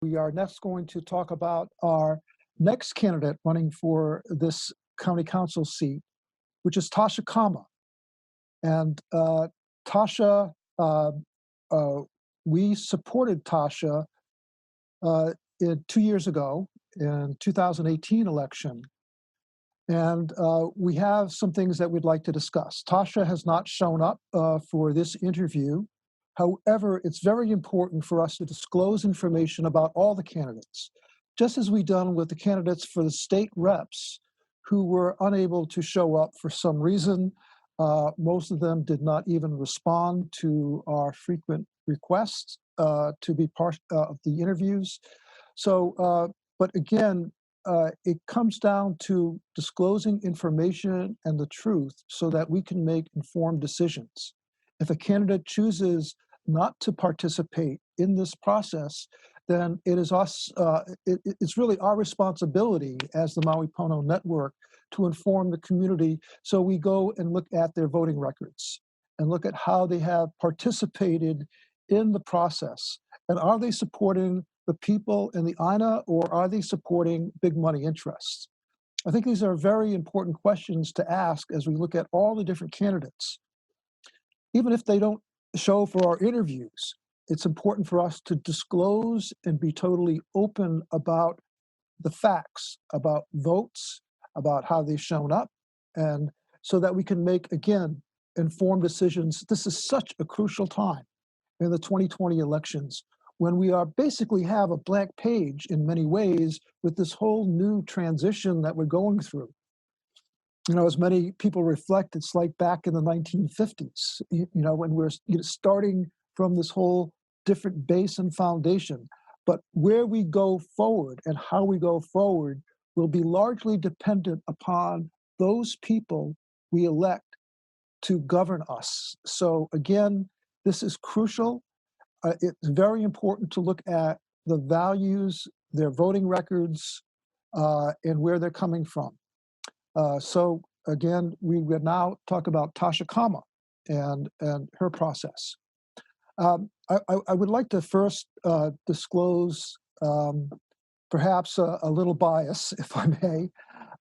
we are next going to talk about our next candidate running for this county council seat, which is Tasha Kama. And Tasha, we supported Tasha 2 years ago in 2018 election. And we have some things that we'd like to discuss. Tasha has not shown up for this interview. However, it's very important for us to disclose information about all the candidates, just as we've done with the candidates for the state reps who were unable to show up for some reason. Most of them did not even respond to our frequent requests to be part of the interviews. So, but again, it comes down to disclosing information and the truth so that we can make informed decisions. If a candidate chooses not to participate in this process, then it is it's really our responsibility as the Maui Pono Network to inform the community. So we go and look at their voting records and look at how they have participated in the process. And are they supporting the people in the INA, or are they supporting big money interests? I think these are very important questions to ask as we look at all the different candidates. Even if they don't show for our interviews, it's important for us to disclose and be totally open about the facts, about votes, about how they've shown up, and so that we can make, again, informed decisions. This is such a crucial time in the 2020 elections, when we are basically have a blank page in many ways with this whole new transition that we're going through. You know, as many people reflect, it's like back in the 1950s, you know, when we're starting from this whole different base and foundation. But where we go forward and how we go forward will be largely dependent upon those people we elect to govern us. So again, this is crucial. It's very important to look at the values, their voting records, and where they're coming from. So again, we will now talk about Tasha Kama and her process. I would like to first disclose perhaps a little bias, if I may,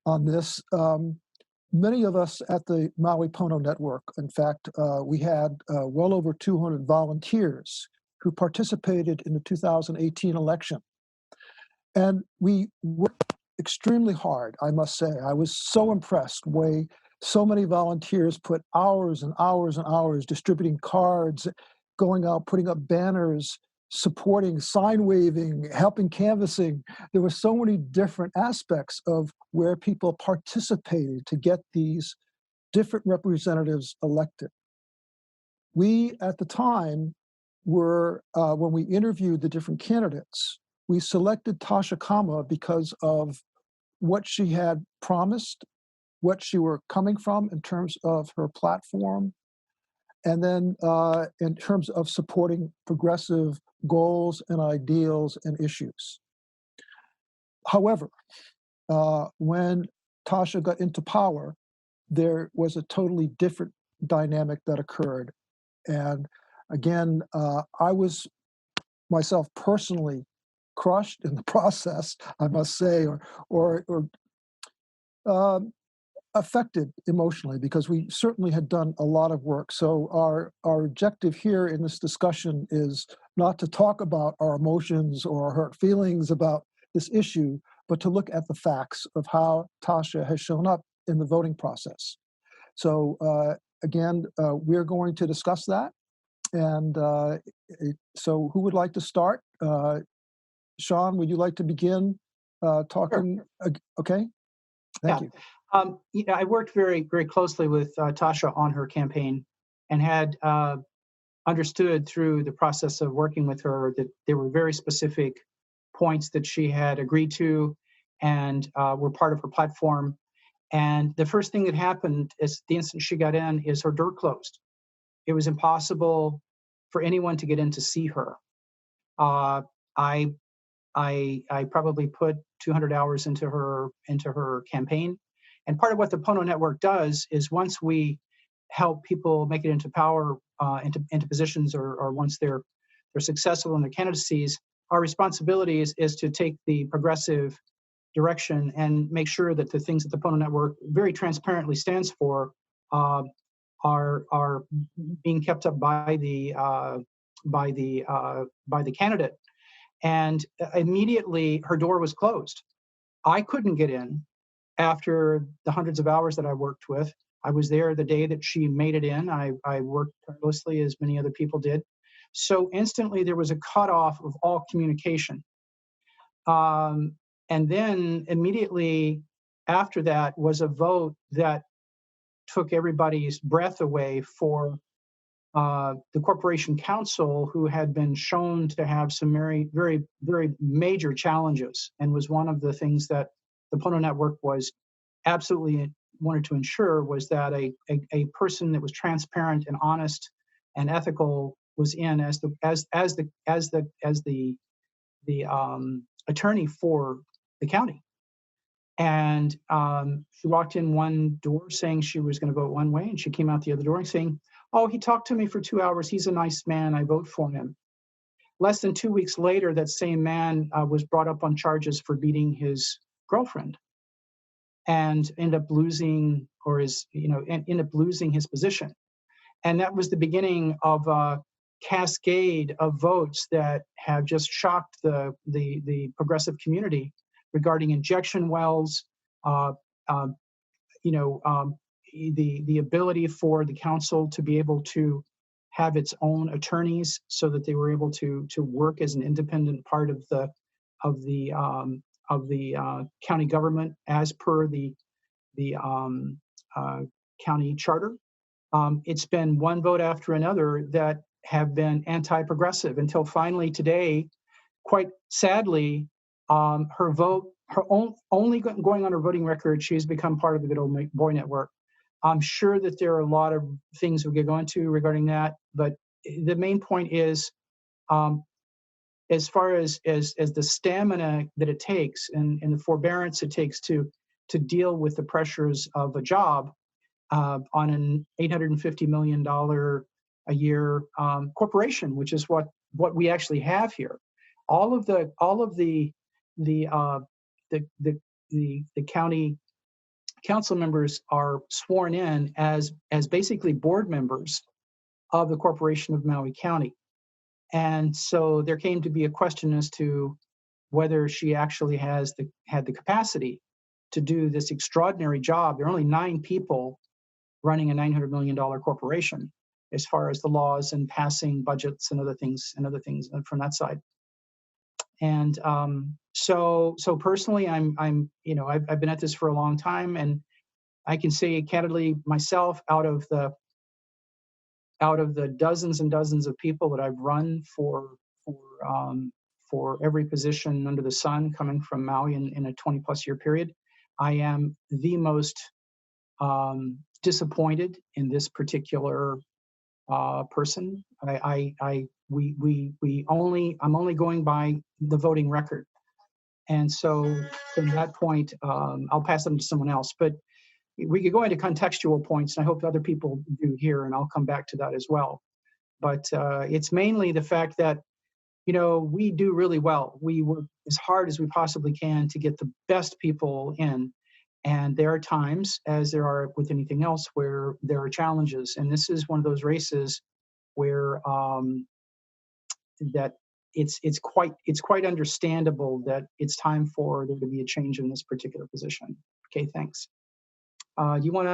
on this. Many of us at the Maui Pono Network, in fact, we had well over 200 volunteers who participated in the 2018 election. And we worked extremely hard, I must say. I was so impressed the way so many volunteers put hours and hours and hours distributing cards, going out, putting up banners, supporting, sign waving, helping canvassing. There were so many different aspects of where people participated to get these different representatives elected. We, at the time, were, when we interviewed the different candidates, we selected Tasha Kama because of what she had promised, what she were coming from in terms of her platform, and then in terms of supporting progressive goals and ideals and issues. However, when Tasha got into power, there was a totally different dynamic that occurred. And again, I was myself personally crushed in the process, I must say, or affected emotionally, because we certainly had done a lot of work. So our objective here in this discussion is not to talk about our emotions or our hurt feelings about this issue, but to look at the facts of how Tasha has shown up in the voting process. So again, we're going to discuss that. And so who would like to start? Sean, would you like to begin talking? Sure. Okay, thank you. You know, I worked very, very closely with Tasha on her campaign, and had understood through the process of working with her that there were very specific points that she had agreed to and were part of her platform. And the first thing that happened is the instant she got in is her door closed. It was impossible for anyone to get in to see her. I probably put 200 hours into her campaign. And part of what the Pono Network does is once we help people make it into power, into positions, or once they're successful in their candidacies, our responsibility is to take the progressive direction and make sure that the things that the Pono Network very transparently stands for are being kept up by the candidate. And immediately her door was closed. I couldn't get in after the hundreds of hours that I worked with. I was there the day that she made it in. I worked tirelessly as many other people did. So instantly there was a cutoff of all communication. And then immediately after that was a vote that took everybody's breath away for the Corporation Council, who had been shown to have some very, very, very major challenges, and was one of the things that the Pono Network was absolutely wanted to ensure was that a person that was transparent and honest and ethical was in as the attorney for the county. And she walked in one door saying she was going to vote one way, and she came out the other door saying, "Oh, he talked to me for 2 hours. He's a nice man. I vote for him." Less than 2 weeks later, that same man was brought up on charges for beating his girlfriend, and ended up losing, ended up losing his position. And that was the beginning of a cascade of votes that have just shocked the progressive community regarding injection wells, the ability for the council to be able to have its own attorneys so that they were able to work as an independent part of the county government as per the county charter. It's been one vote after another that have been anti-progressive until finally today, quite sadly, her vote, only going on her voting record, she's become part of the Good Old Boy Network. I'm sure that there are a lot of things we could go into regarding that, but the main point is, as far as the stamina that it takes and the forbearance it takes to deal with the pressures of a job on an $850 million a year corporation, which is what we actually have here. All of the county council members are sworn in as basically board members of the Corporation of Maui County. And so there came to be a question as to whether she actually had the capacity to do this extraordinary job. There are only 9 people running a $900 million corporation as far as the laws and passing budgets and other things from that side. And so personally, I've been at this for a long time, and I can say candidly myself, out of the dozens and dozens of people that I've run for every position under the sun coming from Maui in a 20+ year period, I am the most disappointed in this particular person. I'm only going by the voting record. And so from that point, I'll pass them to someone else. But we could go into contextual points, and I hope other people do here, and I'll come back to that as well. But it's mainly the fact that, we do really well. We work as hard as we possibly can to get the best people in. And there are times, as there are with anything else, where there are challenges. And this is one of those races where that it's quite understandable that it's time for there to be a change in this particular position. Okay, thanks. Sylvia, you want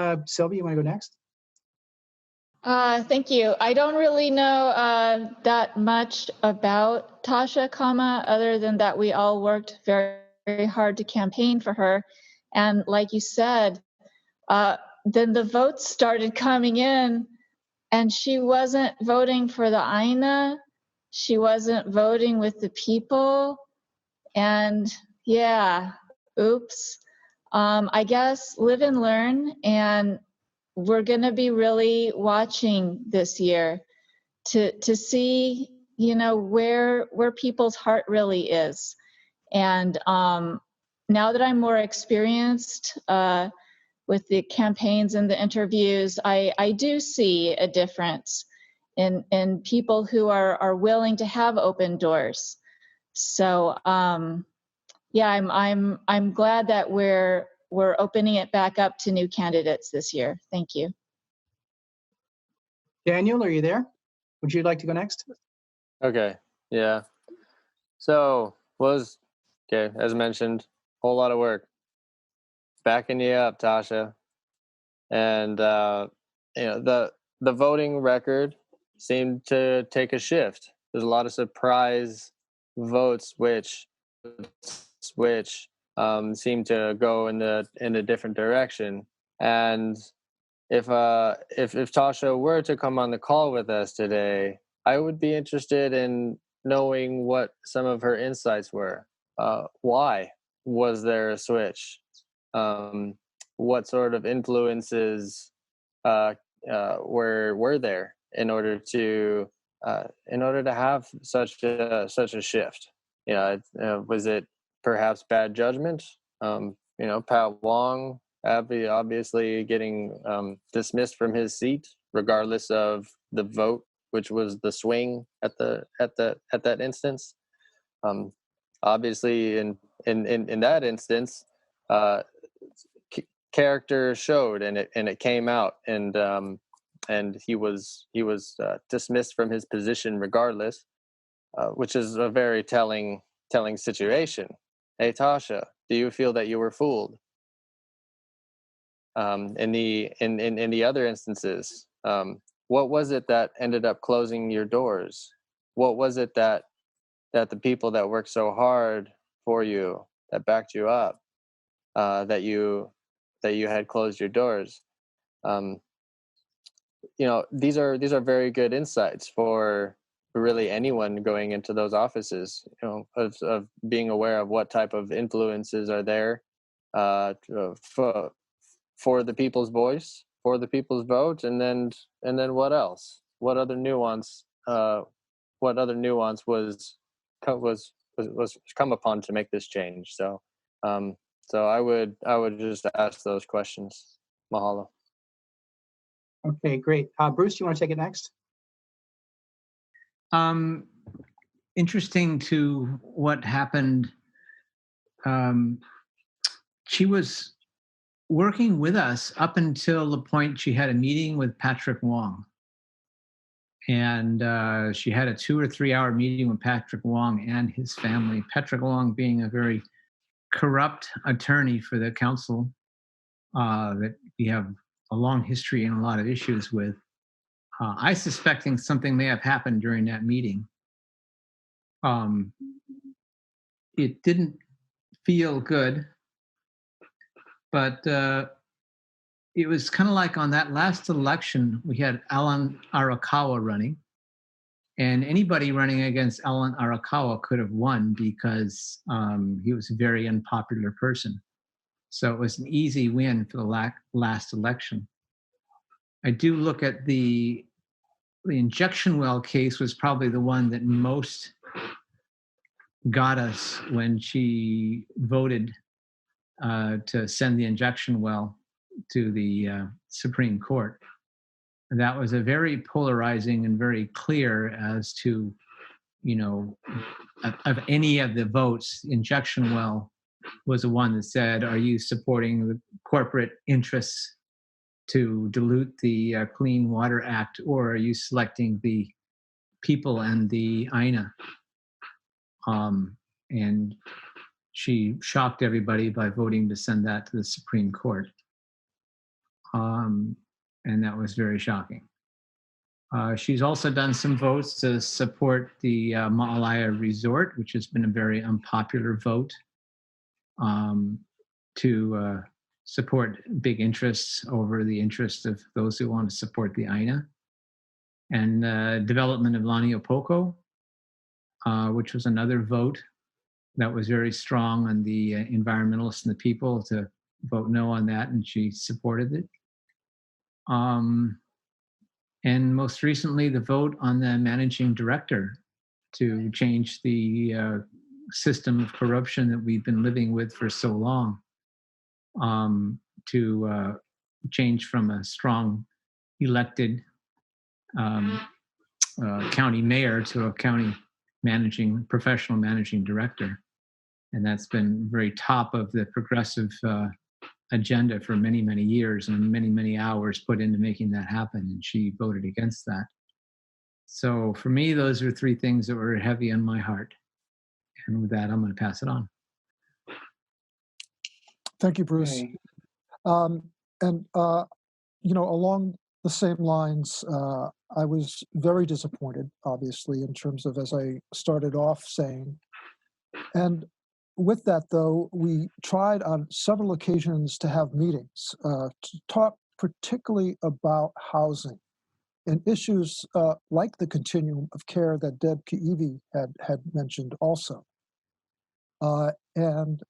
to go next? Thank you. I don't really know that much about Tasha, other than that we all worked very, very hard to campaign for her. And like you said, then the votes started coming in, and she wasn't voting for the AINA. She wasn't voting with the people. And yeah, oops. I guess live and learn, and we're going to be really watching this year to see, where people's heart really is. And now that I'm more experienced with the campaigns and the interviews, I do see a difference in people who are willing to have open doors, So yeah, I'm glad that we're opening it back up to new candidates this year. Thank you. Daniel, are you there? Would you like to go next? Okay, yeah. So okay, as mentioned, whole lot of work. Backing you up, Tasha. And the voting record seemed to take a shift. There's a lot of surprise votes which seem to go in a different direction. And if Tasha were to come on the call with us today, I would be interested in knowing what some of her insights were. Why was there a switch? What sort of influences were there in order to have such a shift? Was it perhaps bad judgment? Pat Wong obviously getting dismissed from his seat, regardless of the vote, which was the swing at that instance. Obviously, in that instance, character showed, and it came out, and he was dismissed from his position regardless, which is a very telling situation. Hey, Tasha, do you feel that you were fooled? In the other instances, what was it that ended up closing your doors? What was it that the people that worked so hard for you, that backed you up, that you had closed your doors? These are very good insights for really anyone going into those offices, of being aware of what type of influences are there for the people's voice, for the people's vote, and then what else? What other nuance was come upon to make this change? So I would just ask those questions. Mahalo. Okay, great. Bruce, you want to take it next? Interesting to what happened. She was working with us up until the point she had a meeting with Patrick Wong. And she had a 2 or 3 hour meeting with Patrick Wong and his family. Patrick Wong being a very corrupt attorney for the council that we have a long history and a lot of issues with. I suspecting something may have happened during that meeting. It didn't feel good, but it was kind of like on that last election, we had Alan Arakawa running, and anybody running against Alan Arakawa could have won because he was a very unpopular person. So it was an easy win for the last election. I do look at the injection well case was probably the one that most got us when she voted to send the injection well to the Supreme Court. And that was a very polarizing and very clear as to, of any of the votes, injection well was the one that said, are you supporting the corporate interests to dilute the Clean Water Act, or are you selecting the people and the INA? And she shocked everybody by voting to send that to the Supreme Court. And that was very shocking. She's also done some votes to support the Ma'alaya Resort, which has been a very unpopular vote, to support big interests over the interests of those who want to support the INA. And development of Laniopoko, which was another vote that was very strong on the environmentalists and the people to vote no on that, and she supported it. And most recently, the vote on the managing director to change the system of corruption that we've been living with for so long, to change from a strong elected county mayor to a county professional managing director. And that's been very top of the progressive agenda for many, many years, and many, many hours put into making that happen. And she voted against that. So for me, those are three things that were heavy on my heart. And with that, I'm going to pass it on. Thank you, Bruce. Okay. Along the same lines, I was very disappointed, obviously, in terms of, as I started off saying. And with that, though, we tried on several occasions to have meetings to talk particularly about housing and issues like the continuum of care that Deb Kaiwi had mentioned also. And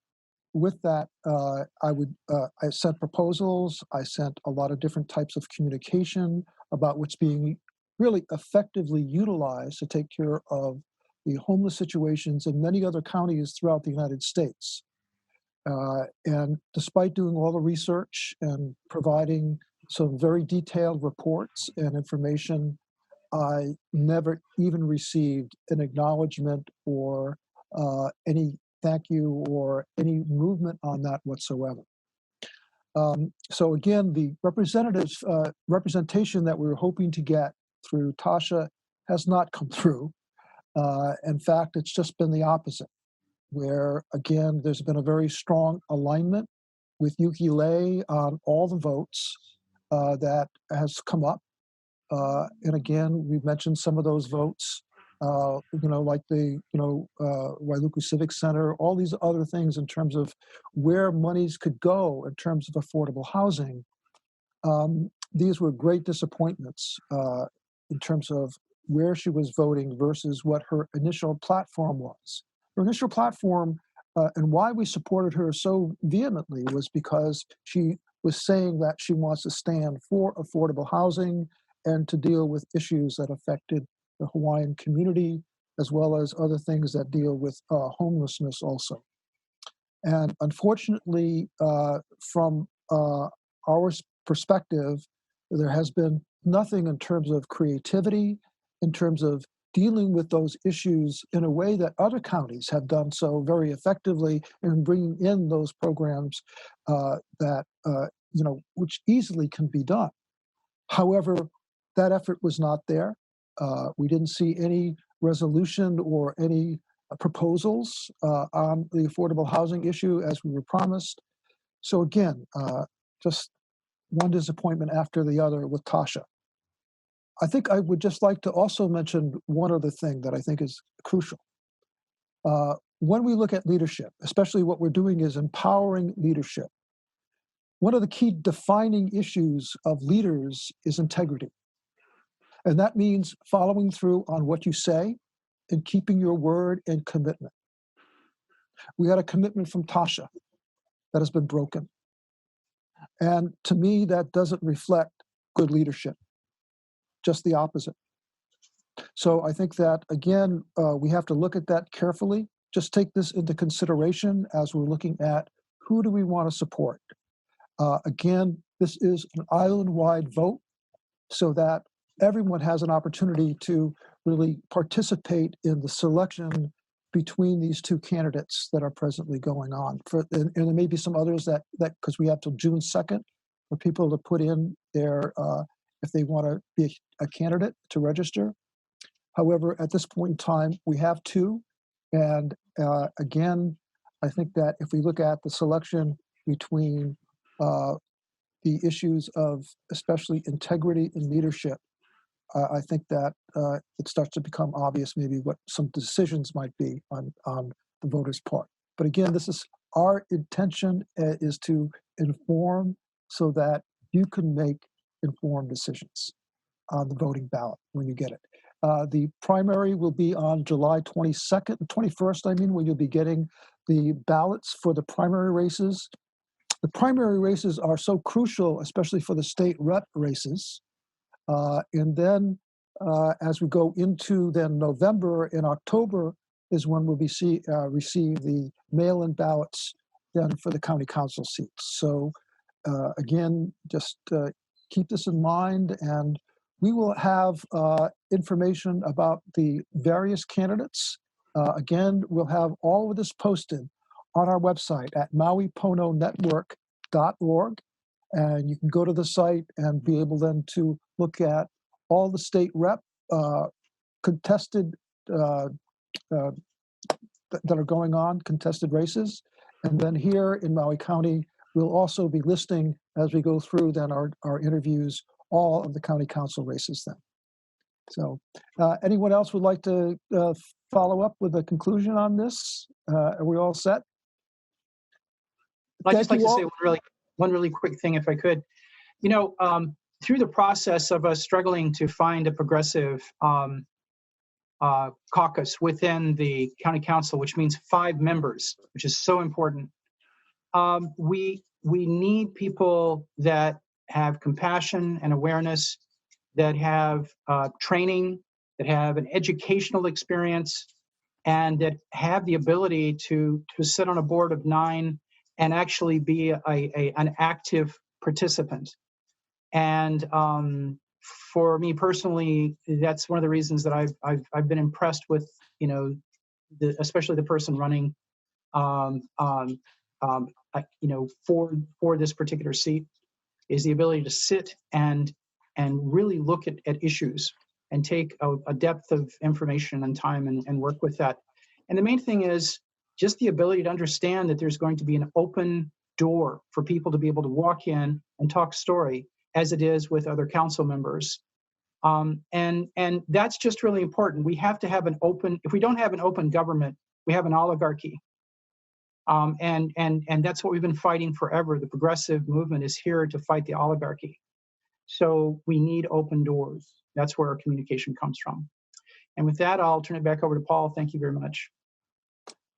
with that, I sent proposals. I sent a lot of different types of communication about what's being really effectively utilized to take care of the homeless situations in many other counties throughout the United States. And despite doing all the research and providing some very detailed reports and information, I never even received an acknowledgement or any thank you or any movement on that whatsoever. So again, the representation that we were hoping to get through Tasha has not come through. In fact, it's just been the opposite, where again, there's been a very strong alignment with Yuki Lei on all the votes that has come up. And again, we've mentioned some of those votes, like the, Wailuku Civic Center, all these other things in terms of where monies could go in terms of affordable housing. These were great disappointments in terms of where she was voting versus what her initial platform was. Her initial platform and why we supported her so vehemently was because she was saying that she wants to stand for affordable housing and to deal with issues that affected the Hawaiian community, as well as other things that deal with homelessness also. And unfortunately, from our perspective, there has been nothing in terms of creativity, in terms of dealing with those issues in a way that other counties have done so very effectively in bringing in those programs which easily can be done. However, that effort was not there. We didn't see any resolution or any proposals on the affordable housing issue as we were promised. So again, just one disappointment after the other with Tasha. I think I would just like to also mention one other thing that I think is crucial. When we look at leadership, especially what we're doing is empowering leadership. One of the key defining issues of leaders is integrity. And that means following through on what you say and keeping your word and commitment. We had a commitment from Tasha that has been broken. And to me, that doesn't reflect good leadership, just the opposite. So I think that, again, we have to look at that carefully. Just take this into consideration as we're looking at who do we want to support. Again, this is an island-wide vote so that everyone has an opportunity to really participate in the selection between these two candidates that are presently going on. And there may be some others that because we have till June 2nd for people to put in their, if they want to be a candidate to register. However, at this point in time, we have two. And again, I think that if we look at the selection between the issues of especially integrity and leadership, I think that it starts to become obvious maybe what some decisions might be on the voters' part. But again, this is our intention is to inform so that you can make informed decisions on the voting ballot when you get it. The primary will be on July 22nd, 21st, when you'll be getting the ballots for the primary races. The primary races are so crucial, especially for the state rep races. And then as we go into then November and October is when we'll receive the mail-in ballots then for the county council seats. So again, just keep this in mind, and we will have information about the various candidates Again, we'll have all of this posted on our website at mauipononetwork.org. And you can go to the site and be able then to look at all the state rep contested that are going on, contested races. And then here in Maui County, we'll also be listing, as we go through then our interviews, all of the county council races then. So anyone else would like to follow up with a conclusion on this? Are we all set? I'd just like to say one really quick thing, if I could. You know, through the process of us struggling to find a progressive caucus within the county council, which means 5 members, which is so important, we need people that have compassion and awareness, that have training, that have an educational experience, and that have the ability to sit on a board of 9 and actually be an active participant. And for me personally, that's one of the reasons that I've been impressed with, you know, especially the person running, you know, for this particular seat, is the ability to sit and really look at issues and take a depth of information and time and work with that. And the main thing is just the ability to understand that there's going to be an open door for people to be able to walk in and talk story, as it is with other council members. And that's just really important. We have to have an open, if we don't have an open government, we have an oligarchy. And that's what we've been fighting forever. The progressive movement is here to fight the oligarchy. So we need open doors. That's where our communication comes from. And with that, I'll turn it back over to Paul. Thank you very much.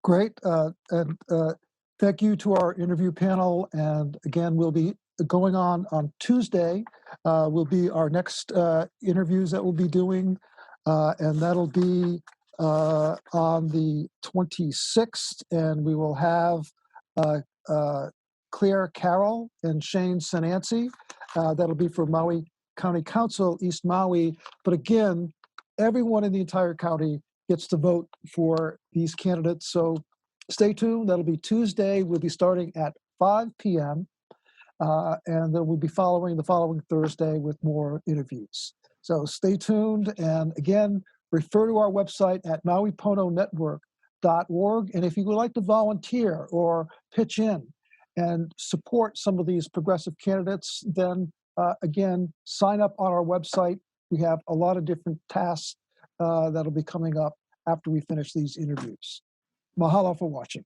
Great. And thank you to our interview panel. And again, we'll be going on Tuesday. Will be our next interviews that we'll be doing. And that'll be on the 26th. And we will have Claire Carroll and Shane Sanansi. That'll be for Maui County Council, East Maui. But again, everyone in the entire county gets to vote for these candidates. So stay tuned. That'll be Tuesday. We'll be starting at 5 p.m. And then we'll be following the following Thursday with more interviews. So stay tuned. And again, refer to our website at mauipononetwork.org. And if you would like to volunteer or pitch in and support some of these progressive candidates, then again, sign up on our website. We have a lot of different tasks that'll be coming up after we finish these interviews. Mahalo for watching.